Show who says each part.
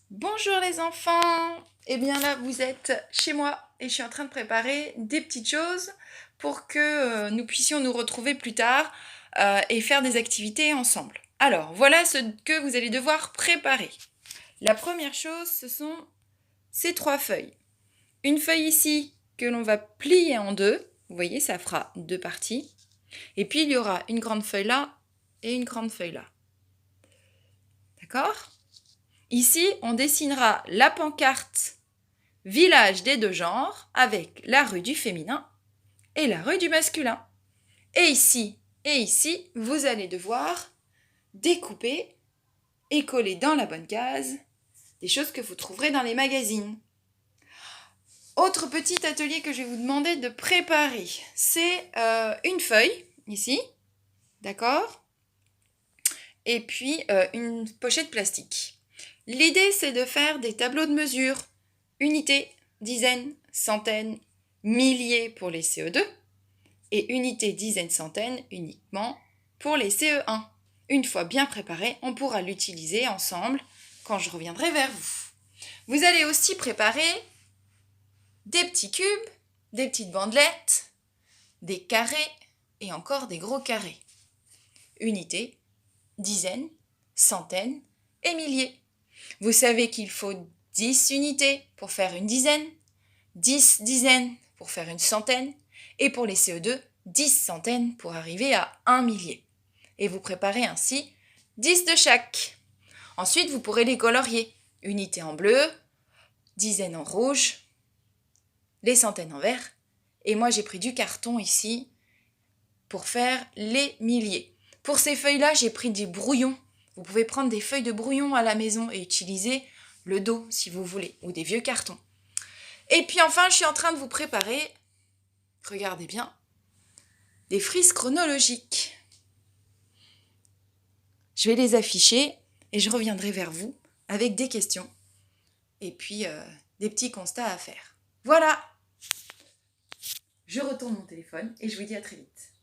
Speaker 1: Bonjour les enfants! Eh bien là, vous êtes chez moi et je suis en train de préparer des petites choses pour que nous puissions nous retrouver plus tard et faire des activités ensemble. Alors, voilà ce que vous allez devoir préparer. La première chose, ce sont ces 3 feuilles. Une feuille ici que l'on va plier en deux. Vous voyez, ça fera 2 parties. Et puis, il y aura une grande feuille là et une grande feuille là. D'accord ? Ici, on dessinera la pancarte village des 2 genres avec la rue du féminin et la rue du masculin. Et ici, vous allez devoir découper et coller dans la bonne case des choses que vous trouverez dans les magazines. Autre petit atelier que je vais vous demander de préparer, c'est une feuille, ici, d'accord ? Et puis une pochette plastique. L'idée, c'est de faire des tableaux de mesure, unités, dizaines, centaines, milliers pour les CE2 et unités, dizaines, centaines uniquement pour les CE1. Une fois bien préparé, on pourra l'utiliser ensemble quand je reviendrai vers vous. Vous allez aussi préparer des petits cubes, des petites bandelettes, des carrés et encore des gros carrés. Unités, dizaines, centaines et milliers. Vous savez qu'il faut 10 unités pour faire une dizaine, 10 dizaines pour faire une centaine, et pour les CE2, 10 centaines pour arriver à 1 millier. Et vous préparez ainsi 10 de chaque. Ensuite, vous pourrez les colorier. Unité en bleu, dizaines en rouge, les centaines en vert. Et moi, j'ai pris du carton ici pour faire les milliers. Pour ces feuilles-là, j'ai pris du brouillon. Vous pouvez prendre des feuilles de brouillon à la maison et utiliser le dos si vous voulez, ou des vieux cartons. Et puis enfin, je suis en train de vous préparer, regardez bien, des frises chronologiques. Je vais les afficher et je reviendrai vers vous avec des questions et puis des petits constats à faire. Voilà, je retourne mon téléphone et je vous dis à très vite.